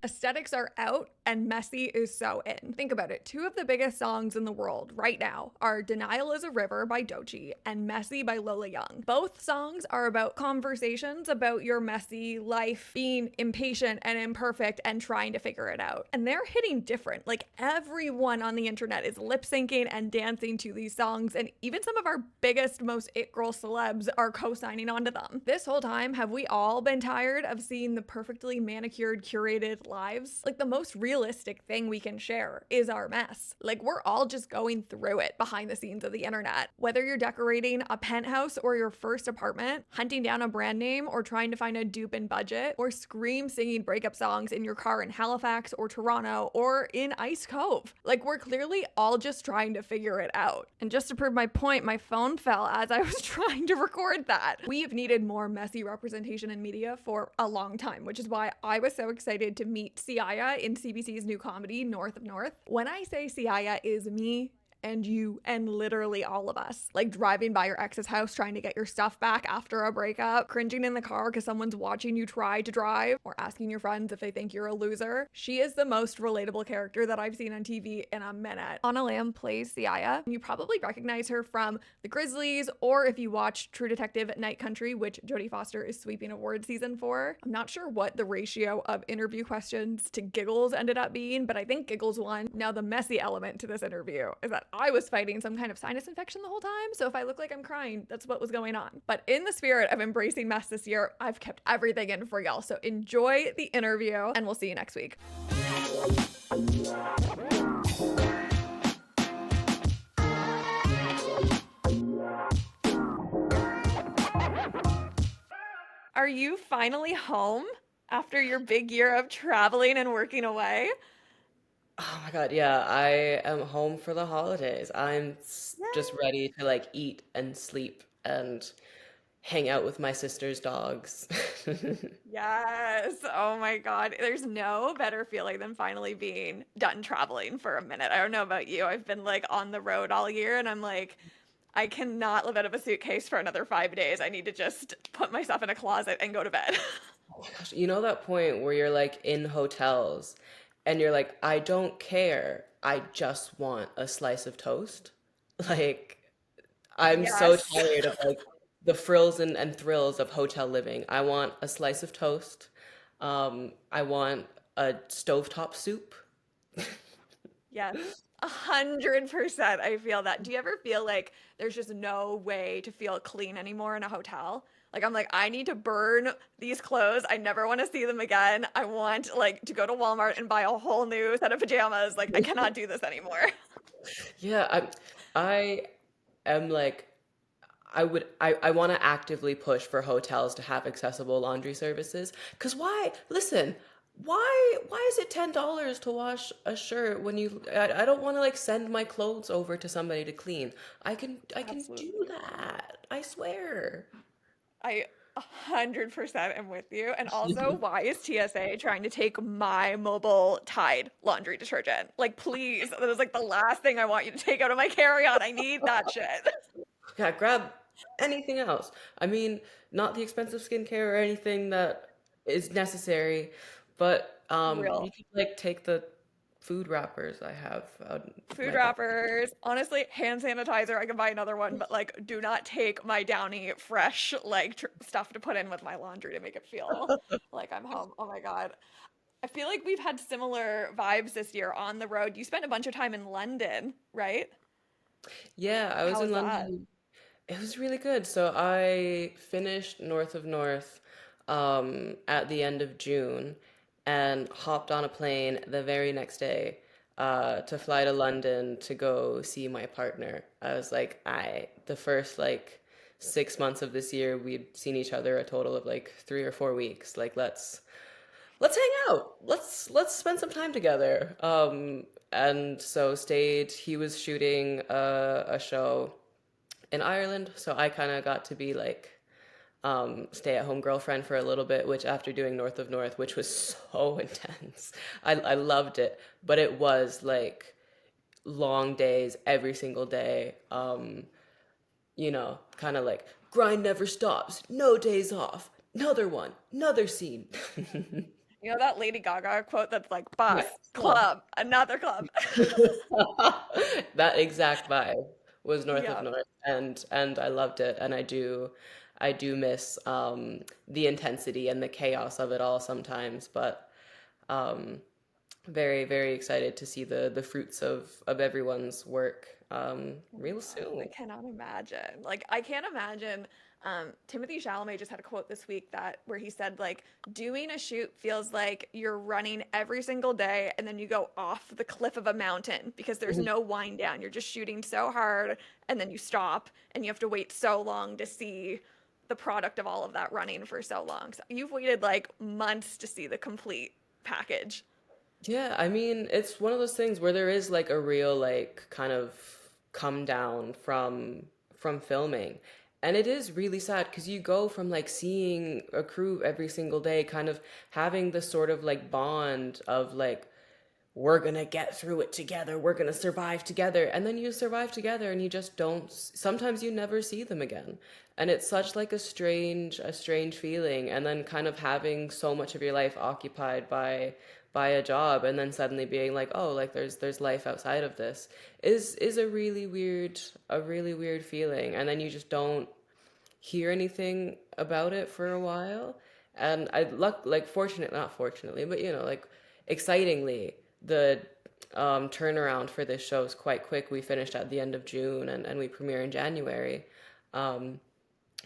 Aesthetics are out and messy is so in. Think about it. Two of the biggest songs in the world right now are Denial is a River by Doechii and Messy by Lola Young. Both songs are about conversations about your messy life, being impatient and imperfect and trying to figure it out. And they're hitting different. Like everyone on the internet is lip syncing and dancing to these songs, and even some of our biggest, most it girl celebs are co signing onto them. This whole time, have we all been tired of seeing the perfectly manicured, curated lives? Like, the most realistic thing we can share is our mess. Like, we're all just going through it behind the scenes of the internet. Whether you're decorating a penthouse or your first apartment, hunting down a brand name or trying to find a dupe in budget, or scream singing breakup songs in your car in Halifax or Toronto or in Ice Cove. Like, we're clearly all just trying to figure it out. And just to prove my point, my phone fell as I was trying to record that. We have needed more messy representation in media for a long time, which is why I was so excited to meet Siaya in CBC's new comedy, North of North. When I say Siaya is me, and you and literally all of us, like driving by your ex's house trying to get your stuff back after a breakup, cringing in the car because someone's watching you try to drive, or asking your friends if they think you're a loser. She is the most relatable character that I've seen on TV in a minute. Anna Lambe plays Siaya. You probably recognize her from The Grizzlies, or if you watch True Detective Night Country, which Jodie Foster is sweeping award season for. I'm not sure what the ratio of interview questions to giggles ended up being, but I think giggles won. Now, the messy element to this interview is that I was fighting some kind of sinus infection the whole time, so if I look like I'm crying, that's what was going on. But in the spirit of embracing mess this year, I've kept everything in for y'all. So enjoy the interview, and we'll see you next week. Are you finally home after your big year of traveling and working away? Oh my God, yeah, I am home for the holidays. Just Yay. ready to like eat and sleep and hang out with my sister's dogs. Yes. Oh my God. There's no better feeling than finally being done traveling for a minute. I don't know about you. I've been like on the road all year and I'm like, I cannot live out of a suitcase for another 5 days. I need to just put myself in a closet and go to bed. Oh my gosh, you know that point where you're like in hotels and you're like, I don't care. I just want a slice of toast. Like, I'm so Yes. tired of like the frills and thrills of hotel living. I want a slice of toast. I want a stovetop soup. Yes. 100%. I feel that. Do you ever feel like there's just no way to feel clean anymore in a hotel? Like I'm like, I need to burn these clothes. I never want to see them again. I want like to go to Walmart and buy a whole new set of pajamas. Like I cannot do this anymore. Yeah, I am like I want to actively push for hotels to have accessible laundry services. 'Cause why? Listen, why is it $10 to wash a shirt when I don't want to like send my clothes over to somebody to clean. I can do Absolutely. that. I swear. I 100% am with you. And also, why is TSA trying to take my mobile Tide laundry detergent? Like, please, that is like the last thing I want you to take out of my carry-on. I need that shit. Yeah, grab anything else. I mean, not the expensive skincare or anything that is necessary, but you Real. can like take the food wrappers I have out of Food my back. wrappers, honestly, hand sanitizer. I can buy another one, but like, do not take my Downy fresh like stuff to put in with my laundry to make it feel like I'm home. Oh my God. I feel like we've had similar vibes this year on the road. You spent a bunch of time in London, right? Yeah, I was How in was that? London. It was really good. So I finished North of North at the end of June and hopped on a plane the very next day to fly to London to go see my partner. I was like, the first like 6 months of this year, we'd seen each other a total of like 3 or 4 weeks. Like, let's hang out. Let's spend some time together. And so stayed. He was shooting a show in Ireland, so I kind of got to be like stay-at-home girlfriend for a little bit, which after doing North of North, which was so intense, I loved it, but it was like long days every single day. Kind of like grind never stops, no days off, another one, another scene. You know that Lady Gaga quote that's like bus, Yes, club. club, another club. That exact vibe was North of Yeah. North, and I loved it, and I do miss the intensity and the chaos of it all sometimes, but um, very very excited to see the fruits of everyone's work Oh my real God, I soon. cannot imagine. Like, I can't imagine. Timothy Chalamet just had a quote this week that where he said like doing a shoot feels like you're running every single day and then you go off the cliff of a mountain because there's no wind down. You're just shooting so hard and then you stop and you have to wait so long to see the product of all of that running for so long. So you've waited like months to see the complete package. Yeah, I mean, it's one of those things where there is like a real like kind of come down from filming. And it is really sad because you go from like seeing a crew every single day, kind of having this sort of like bond of like we're gonna get through it together, we're gonna survive together, and then you survive together and you just don't, sometimes you never see them again. And it's such like a strange feeling, and then kind of having so much of your life occupied by a job and then suddenly being like, oh, like there's life outside of this is a really weird feeling, and then you just don't hear anything about it for a while. And I luck like fortunate not fortunately, but like excitingly, the turnaround for this show is quite quick. We finished at the end of June, and we premiere in January, um,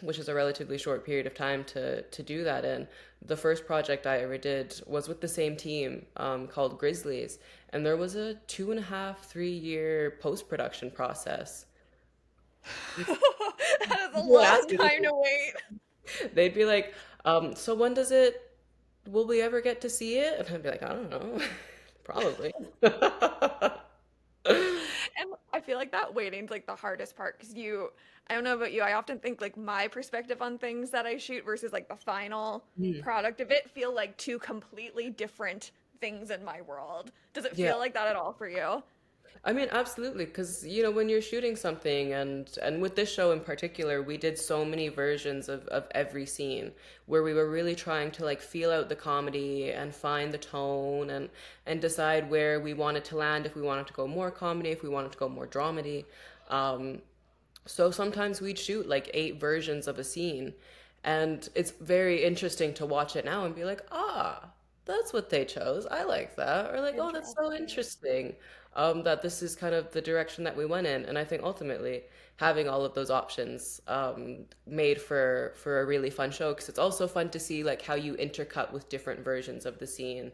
which is a relatively short period of time to do that in. The first project I ever did was with the same team, called Grizzlies, and there was a 2.5, 3 year post-production process. That is a You long ask me, time to wait. they'd be like, so will we ever get to see it? And I'd be like, I don't know. Probably. And I feel like that waiting's like the hardest part because I don't know about you, I often think like my perspective on things that I shoot versus like the final Mm. product of it feel like two completely different things in my world. Does it Yeah. feel like that at all for you? I mean, absolutely, because when you're shooting something, and with this show in particular, we did so many versions of every scene where we were really trying to like feel out the comedy and find the tone and decide where we wanted to land, if we wanted to go more comedy, if we wanted to go more dramedy. Um, So sometimes we'd shoot like 8 versions of a scene, and it's very interesting to watch it now and be like, ah, that's what they chose. I like that. Or like, oh, that's so Interesting. interesting, that this is kind of the direction that we went in. And I think ultimately having all of those options made for a really fun show, because it's also fun to see like how you intercut with different versions of the scene.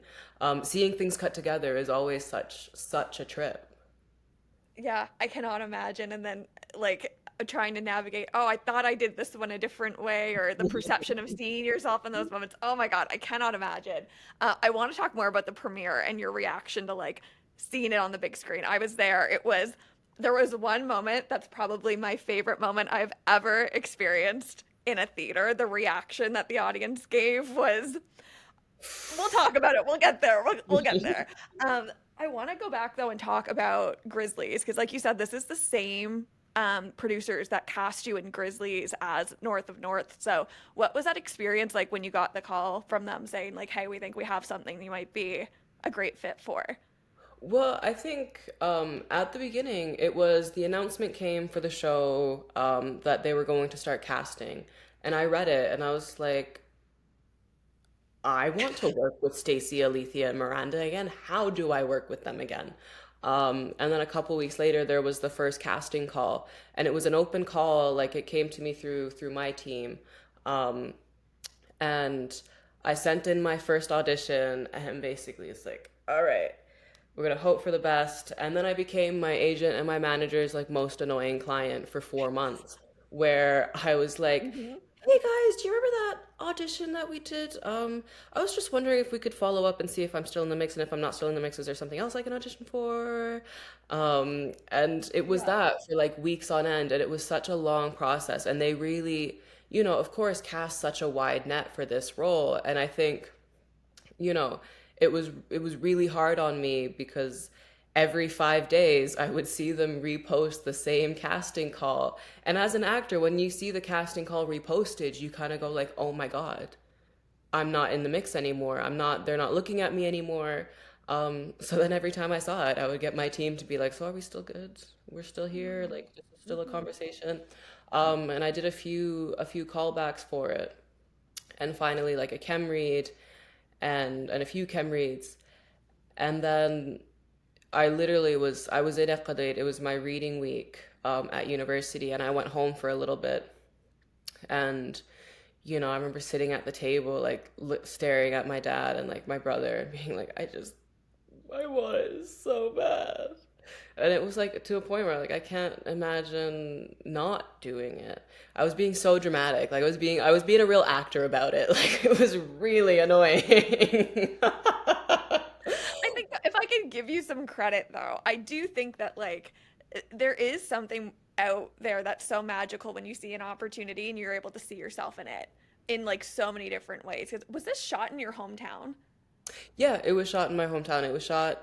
Seeing things cut together is always such a trip. Yeah, I cannot imagine. And then like trying to navigate, oh, I thought I did this one a different way, or the perception of seeing yourself in those moments. Oh my God, I cannot imagine. I want to talk more about the premiere and your reaction to like seeing it on the big screen. I was there. There was one moment that's probably my favorite moment I've ever experienced in a theater. The reaction that the audience gave was, we'll talk about it. We'll get there. We'll get there. I want to go back though and talk about Grizzlies because, like you said, this is the same producers that cast you in Grizzlies as North of North. So, what was that experience like when you got the call from them saying like, "Hey, we think we have something you might be a great fit for"? Well, I think at the beginning, it was the announcement came for the show, that they were going to start casting. And I read it and I was like, I want to work with Stacey, Alethea, and Miranda again. How do I work with them again? And then a couple weeks later, there was the first casting call, and it was an open call. Like it came to me through my team, um, and I sent in my first audition, and basically it's like, all right, we're gonna hope for the best. And then I became my agent and my manager's like most annoying client for 4 months, where I was like, Hmm. "Hey guys, do you remember that audition that we did? I was just wondering if we could follow up and see if I'm still in the mix, and if I'm not still in the mix, is there something else I can audition for?" And it was Yeah. that for like weeks on end, and it was such a long process. And they really, of course, cast such a wide net for this role, and I think you know, it was really hard on me because every 5 days I would see them repost the same casting call. And as an actor, when you see the casting call reposted, you kind of go like, "Oh my God." I'm not in the mix anymore. They're not looking at me anymore. So then every time I saw it, I would get my team to be like, so are we still good? We're still here? Like, this is still a Mhm. conversation. And I did a few callbacks for it. And finally, like a chem read and a few chem reads. And then I was in Eqadid. It was my reading week at university, and I went home for a little bit. And I remember sitting at the table, like staring at my dad and like my brother, and being like, I want it so bad. And it was like to a point where like I can't imagine not doing it. I was being so dramatic, like I was being a real actor about it. Like it was really annoying. I think that if I can give you some credit though, I do think that there is something out there that's so magical when you see an opportunity and you're able to see yourself in it in like so many different ways. 'Cause was this shot in your hometown? Yeah, it was shot in my hometown. It was shot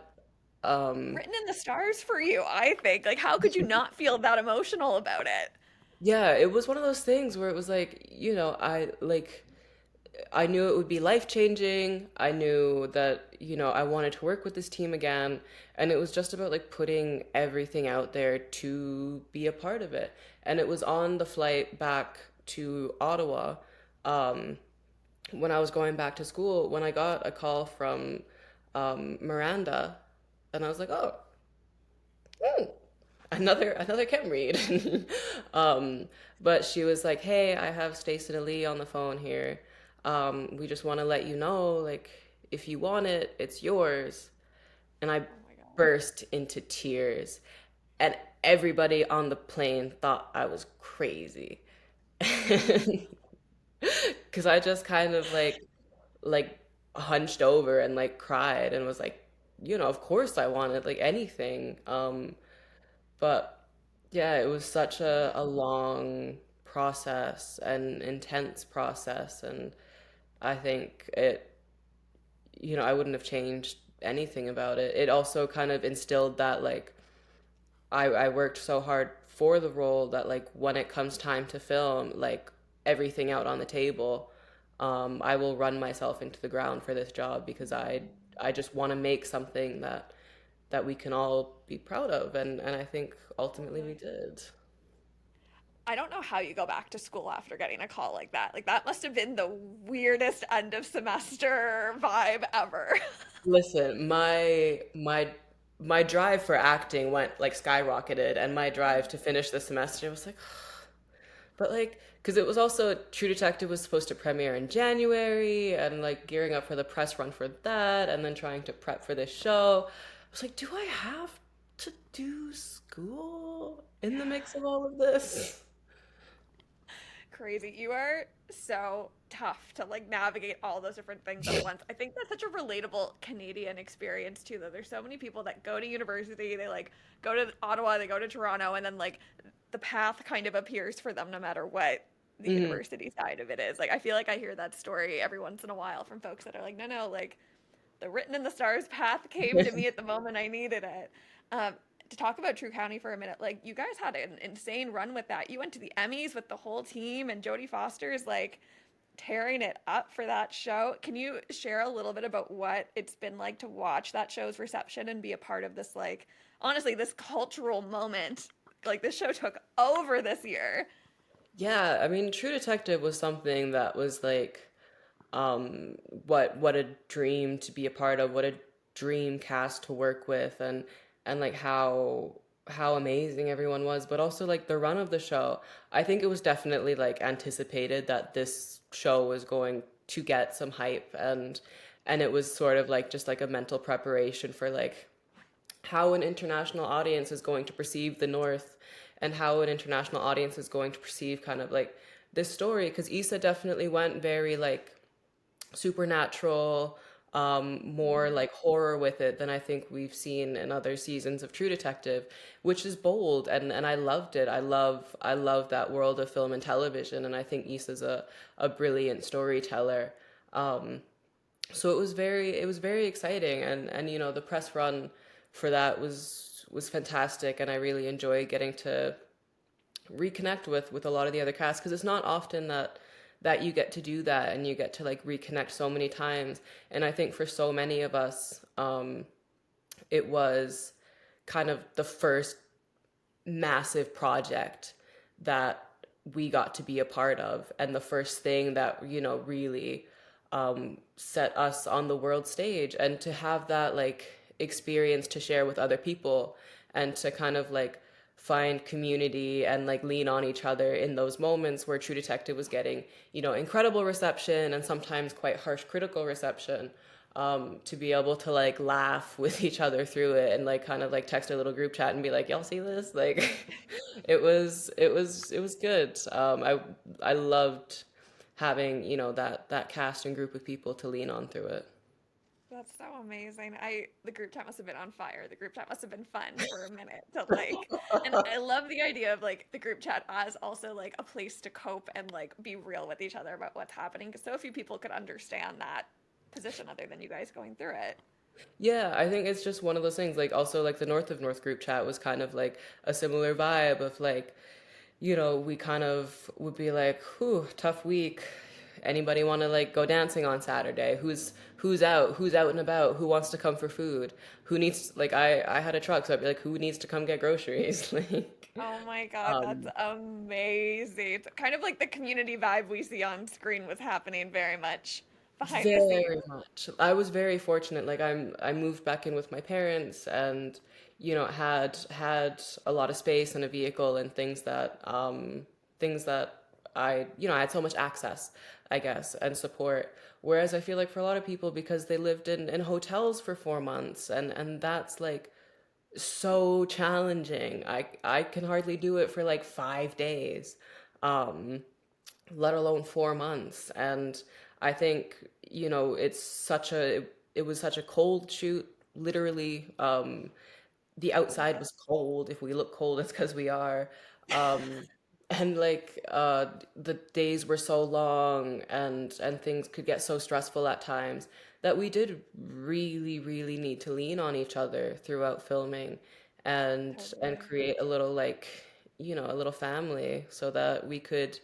um Written in the stars for you, I think. Like how could you not feel that emotional about it? yeah, it was one of those things where it was like, I knew it would be life changing. I knew that, I wanted to work with this team again. And it was just about like putting everything out there to be a part of it. And it was on the flight back to Ottawa, um, when I was going back to school, when I got a call from Miranda. And I was like, oh, hmm, another chem read. um, but she was like, "Hey, I have Stacey and Ali on the phone here. We just want to let you know, like, if you want it, it's yours." And I Oh my God. burst into tears, and everybody on the plane thought I was crazy, because I just kind of like hunched over and like cried and was like, of course I wanted like anything. But yeah, it was such a long process and intense process. And I think I wouldn't have changed anything about it. It also kind of instilled that, like, I worked so hard for the role that, like, when it comes time to film, like, everything out on the table, I will run myself into the ground for this job because I just want to make something that we can all be proud of, and I think ultimately we Totally. did. I don't know how you go back to school after getting a call like that. Like that must have been the weirdest end of semester vibe ever. Listen, my drive for acting went like skyrocketed, and my drive to finish the semester was like, but like, because it was also True Detective was supposed to premiere in January, and like gearing up for the press run for that, and then trying to prep for this show. I was like, do I have to do school in the mix of all of this? Crazy. You are so tough to like navigate all those different things at once. I think that's such a relatable Canadian experience too, though. There's so many people that go to university, they like go to Ottawa, they go to Toronto, and then like the path kind of appears for them no matter what the Hmm. university side of it is. Like I feel like I hear that story every once in a while from folks that are like, no, no, like the written in the stars path came to me at the moment I needed it. Um, to talk about True County for a minute, like you guys had an insane run with that. You went to the Emmys with the whole team, and Jodie Foster is like tearing it up for that show. Can you share a little bit about what it's been like to watch that show's reception and be a part of this, like, honestly, this cultural moment? Like, this show took over this year. Yeah, I mean, True Detective was something that was like, um, what a dream to be a part of, what a dream cast to work with, and like how amazing everyone was, but also like the run of the show. I think it was definitely like anticipated that this show was going to get some hype, and it was sort of like just like a mental preparation for like how an international audience is going to perceive the North, and how an international audience is going to perceive kind of like this story, because Issa definitely went very like supernatural, more like horror with it than I think we've seen in other seasons of True Detective, which is bold, and I loved it. I love that world of film and television, and I think Issa's a brilliant storyteller. Um, so it was very exciting, and the press run for that was fantastic, and I really enjoyed getting to reconnect with a lot of the other cast, because it's not often that that you get to do that and you get to like reconnect so many times. And I think for so many of us, it was kind of the first massive project that we got to be a part of, and the first thing that, really set us on the world stage. And to have that like experience to share with other people, and to kind of like find community and like lean on each other in those moments where True Detective was getting, incredible reception and sometimes quite harsh critical reception, to be able to like laugh with each other through it and like kind of like text a little group chat and be like, y'all see this? Like it was good. I loved having, that cast and group of people to lean on through it. That's so amazing. The group chat must have been on fire. The group chat must have been fun for a minute to like, and I love the idea of like the group chat as also like a place to cope and like be real with each other about what's happening, because so few people could understand that position other than you guys going through it. Yeah, I think it's just one of those things. Like also like the North of North group chat was kind of like a similar vibe of like, we kind of would be like, whew, tough week. Anybody want to like go dancing on Saturday? Who's out? Who's out and about? Who wants to come for food? Who needs like I had a truck, so I'd be like, who needs to come get groceries? Like, Oh my God, that's um, amazing. It's kind of like the community vibe we see on screen was happening very much behind the very scenes. much. I was very fortunate. Like I moved back in with my parents, and had a lot of space and a vehicle and things that I had so much access, I guess, and support. Whereas I feel like for a lot of people, because they lived in hotels for 4 months, and that's like so challenging. I can hardly do it for like 5 days. Um, let alone 4 months. And I think, it was such a cold shoot, literally. The outside was cold. If we look cold, it's because we are. Um, and like the days were so long, and things could get so stressful at times, that we did really, really need to lean on each other throughout filming, and Totally. create a little like, a little family, so that we could,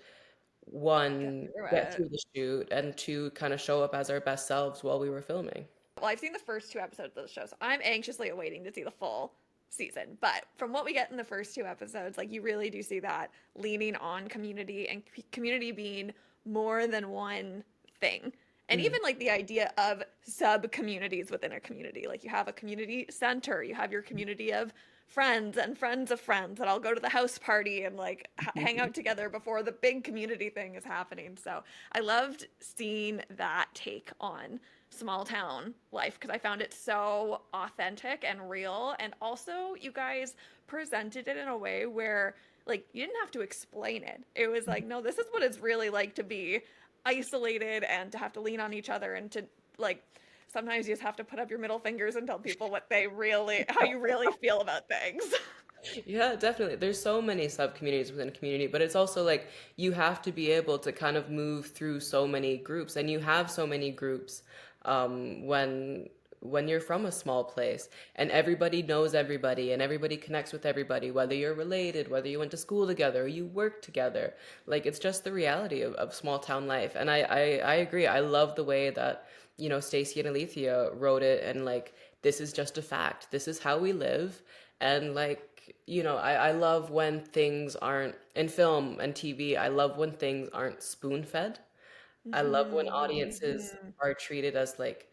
Get one, through get it. through the shoot, and two, kind of show up as our best selves while we were filming. Well, I've seen the first two episodes of the show, so I'm anxiously awaiting to see the full season. But from what we get in the first two episodes, like you really do see that leaning on community and community being more than one thing. And Mhm. even like the idea of sub communities within a community. Like you have a community center, you have your community of friends and friends of friends that all go to the house party and like hang out together before the big community thing is happening. So I loved seeing that take on small town life because I found it so authentic and real. And also, you guys presented it in a way where, like, you didn't have to explain it. It was like, no, this is what it's really like to be isolated and to have to lean on each other and to, like, sometimes you just have to put up your middle fingers and tell people what they really, how you really feel about things. Yeah, definitely. There's so many sub communities within a community, but it's also like you have to be able to kind of move through so many groups, and you have so many groups, when you're from a small place, and everybody knows everybody and everybody connects with everybody, whether you're related, whether you went to school together or you work together. Like it's just the reality of small town life. And I agree. I love the way that, Stacey and Alethea wrote it, and like this is just a fact. This is how we live. And like, I love when things aren't in film and TV. I love when things aren't spoon fed. I love when audiences Mm-hmm. are treated as like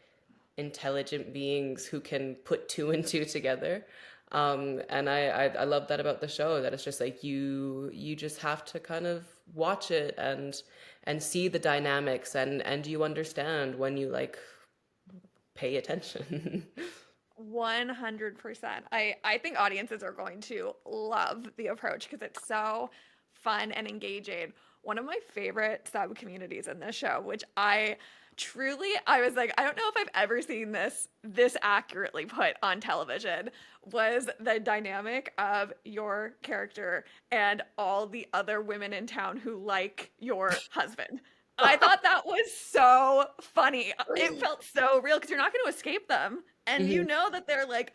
intelligent beings who can put two and two together. And I love that about the show, that it's just like you just have to kind of watch it, and see the dynamics, and you understand when you like pay attention. 100%. I think audiences are going to love the approach because it's so fun and engaging. One of my favorite sub communities in this show, which I was like, I don't know if I've ever seen this accurately put on television, was the dynamic of your character and all the other women in town who like your husband. I thought that was so funny. It felt so real because you're not going to escape them. And you Mhm. know that they're like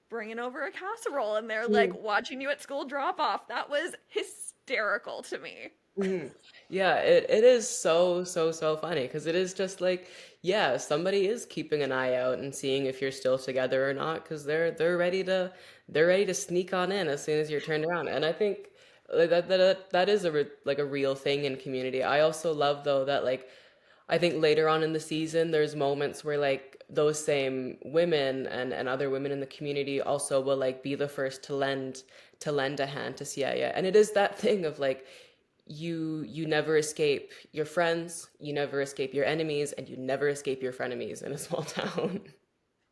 bringing over a casserole and they're like Mhm. watching you at school drop off. That was hysterical to me. Mhm. Yeah, it is so funny because it is just like, yeah, somebody is keeping an eye out and seeing if you're still together or not because they're ready to sneak on in as soon as you're turned around. And I think that is like a real thing in community. I also love though that like I think later on in the season, there's moments where like those same women and other women in the community also will like be the first to lend a hand to Siaya. And it is that thing of like you never escape your friends, you never escape your enemies, and you never escape your frenemies in a small town.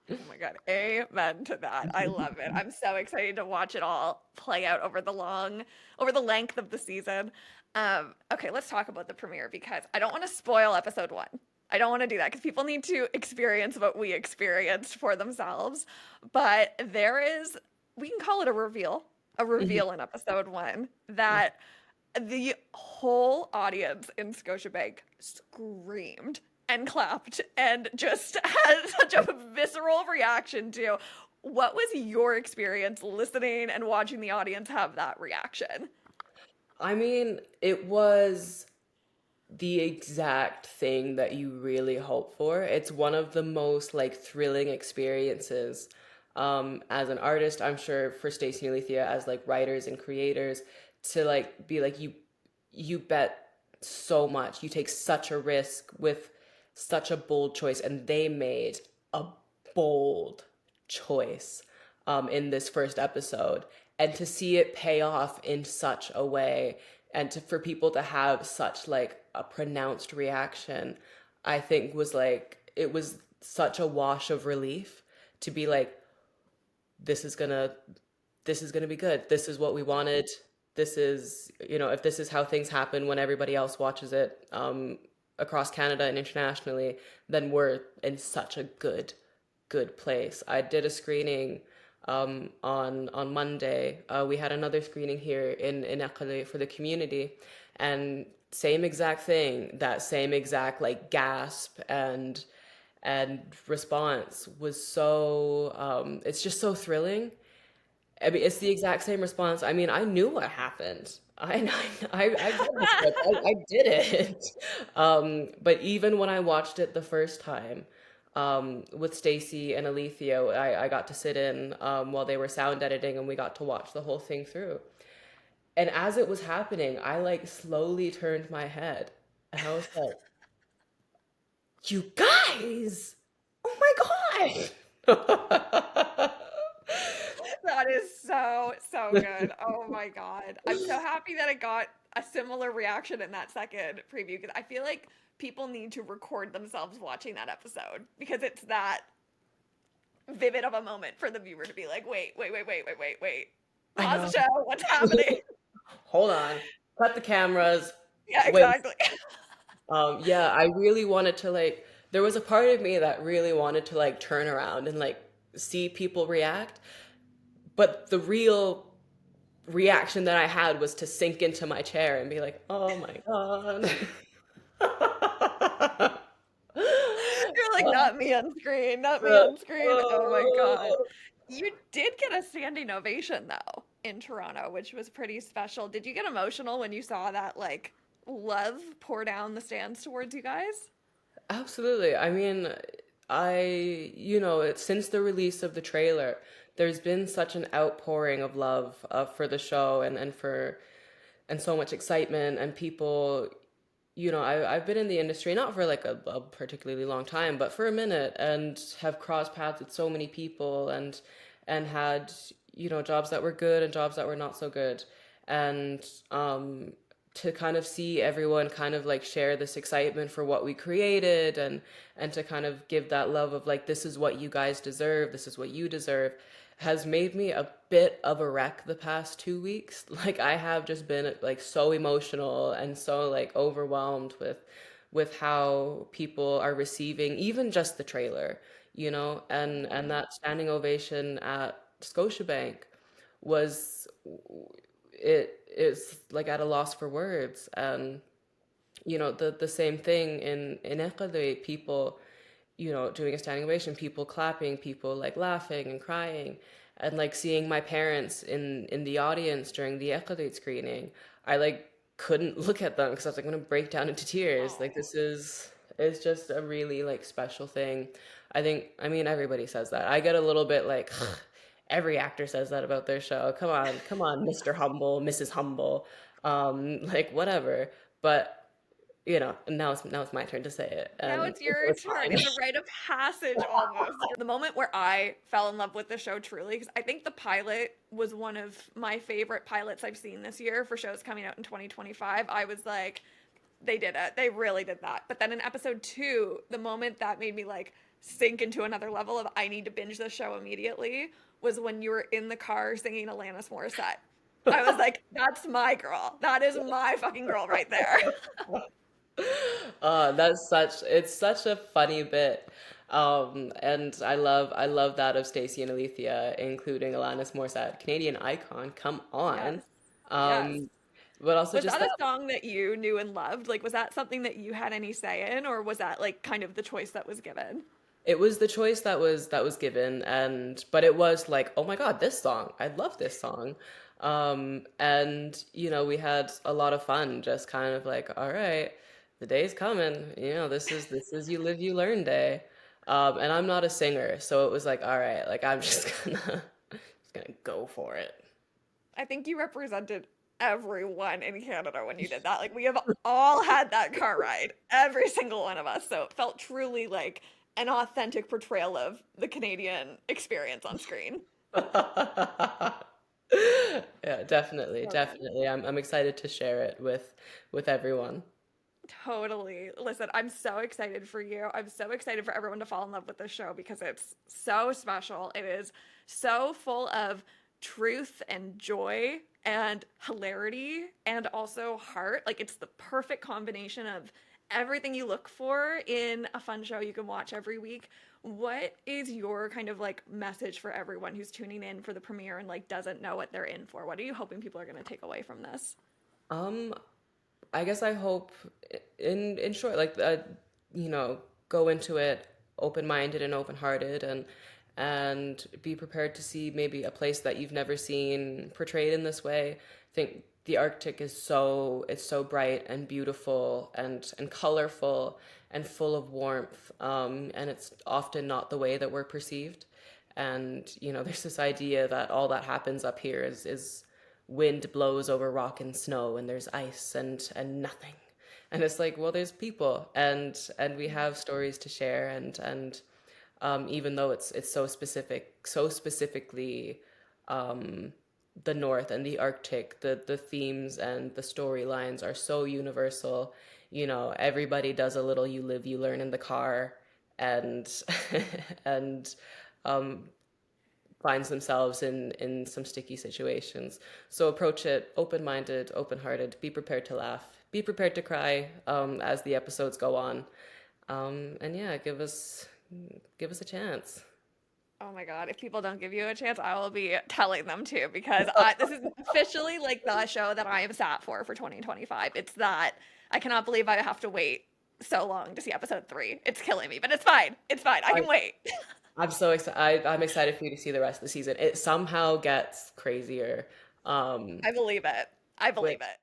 Oh my God. Amen to that. I love it. I'm so excited to watch it all play out over the length of the season. Okay, let's talk about the premiere because I don't want to spoil episode one. I don't want to do that because people need to experience what we experienced for themselves. But there is, we can call it a reveal in episode one that the whole audience in Scotiabank screamed and clapped and just had such a visceral reaction to. What was your experience listening and watching the audience have that reaction? I mean, it was the exact thing that you really hope for. It's one of the most like thrilling experiences as an artist, I'm sure for Stacey and Alethea as like writers and creators to like be like you bet so much. You take such a risk with such a bold choice and they made a bold choice in this first episode and to see it pay off in such a way and to for people to have such like a pronounced reaction I think was like it was such a wash of relief to be like this is gonna this is gonna be good, this is what we wanted, this is if this is how things happen when everybody else watches it across Canada and internationally, then we're in such a good place. I did a screening on Monday. We had another screening here in Akale for the community, and same exact thing. That same exact like gasp and response was so. It's just so thrilling. I mean, it's the exact same response. I mean, I knew what happened. I read the script. I did it. But even when I watched it the first time, with Stacy and Alethea, I got to sit in while they were sound editing, and we got to watch the whole thing through. And as it was happening, I like slowly turned my head, and I was like, "You guys! Oh my God!" That is so, so good. Oh my God. I'm so happy that it got a similar reaction in that second preview because I feel like people need to record themselves watching that episode because it's that vivid of a moment for the viewer to be like, wait. I Pause know. the show. What's happening? Hold on. Cut the cameras. Yeah, Wait. exactly. Yeah, I really wanted to like there was a part of me that really wanted to like turn around and like see people react, but the real reaction that I had was to sink into my chair and be like, "Oh my God." You're like, not me on screen, not me on screen. Oh my God. You did get a standing ovation though in Toronto, which was pretty special. Did you get emotional when you saw that like love pour down the stands towards you guys? Absolutely. I mean, since the release of the trailer, there's been such an outpouring of love for the show and so much excitement and people, I've been in the industry not for like a particularly long time, but for a minute and have crossed paths with so many people and had, jobs that were good and jobs that were not so good. And to kind of see everyone kind of like share this excitement for what we created and to kind of give that love of like this is what you guys deserve, this is what you deserve has made me a bit of a wreck the past 2 weeks. Like I have just been like so emotional and so like overwhelmed with how people are receiving even just the trailer, and that standing ovation at Scotiabank was it is like at a loss for words. And the same thing in Ecuador, people doing a standing ovation, people clapping, people like laughing and crying, and like seeing my parents in the audience during the Ecuador screening. I like couldn't look at them because I was like, I'm gonna break down into tears. Like Oh. this is it's just a really like special thing. I mean, everybody says that. I get a little bit like every actor says that about their show. Come on, Mr. Humble, Mrs. Humble, like whatever. But now it's my turn to say it, Now and it's so your it's turn. fine. It's a rite of passage almost. The moment where I fell in love with the show truly, because I think the pilot was one of my favorite pilots I've seen this year for shows coming out in 2025. I was like, they did it. They really did that. But then in episode two, the moment that made me like sink into another level of I need to binge this show immediately was when you were in the car singing Alanis Morissette. I was like, that's my girl. That is my fucking girl right there. It's such a funny bit. And I love that of Stacey and Alethea, including Alanis Morissette, Canadian icon. Come Yes. on. Yes. Um, but also Was just that that a song that you knew and loved? Like, was that something that you had any say in, or was that like kind of the choice that was given? it was the choice that was given, and but it was like, oh my God, this song. I love this song. And we had a lot of fun just kind of like, all right, the day's coming. This is you live, you learn day. And I'm not a singer, so it was like, all right, like I'm just gonna just gonna go for it. I think you represented everyone in Canada when you did that. Like, we have all had that car ride, every single one of us. So it felt truly like an authentic portrayal of the Canadian experience on screen. Yeah, definitely, So good. definitely. I'm excited to share it with everyone. Totally. Listen, I'm so excited for you. I'm so excited for everyone to fall in love with this show because it's so special. It is so full of truth and joy and hilarity and also heart. Like, it's the perfect combination of everything you look for in a fun show you can watch every week. What is your kind of like message for everyone who's tuning in for the premiere and like doesn't know what they're in for? What are you hoping people are going to take away from this? Um, I guess I hope in short, like go into it open-minded and open-hearted, and be prepared to see maybe a place that you've never seen portrayed in this way. I think the Arctic is it's so bright and beautiful and colorful and full of warmth, and it's often not the way that we're perceived. And there's this idea that all that happens up here is wind blows over rock and snow and there's ice and nothing. And it's like, well, there's people, and we have stories to share, and even though it's so specifically the North and the Arctic, the themes and the storylines are so universal. Everybody does a little you live, you learn in the car, and and um, finds themselves in some sticky situations. So approach it open-minded, open-hearted. Be prepared to laugh. Be prepared to cry as the episodes go on. And yeah, give us a chance. Oh my God, if people don't give you a chance, I will be telling them to because this is officially like the show that I am sat for 2025. It's that I cannot believe I have to wait so long to see episode three. It's killing me, but it's fine. It's fine. I I, can wait. I'm so excited. I'm excited for you to see the rest of the season. It somehow gets crazier. Um, I believe it. I with believe it.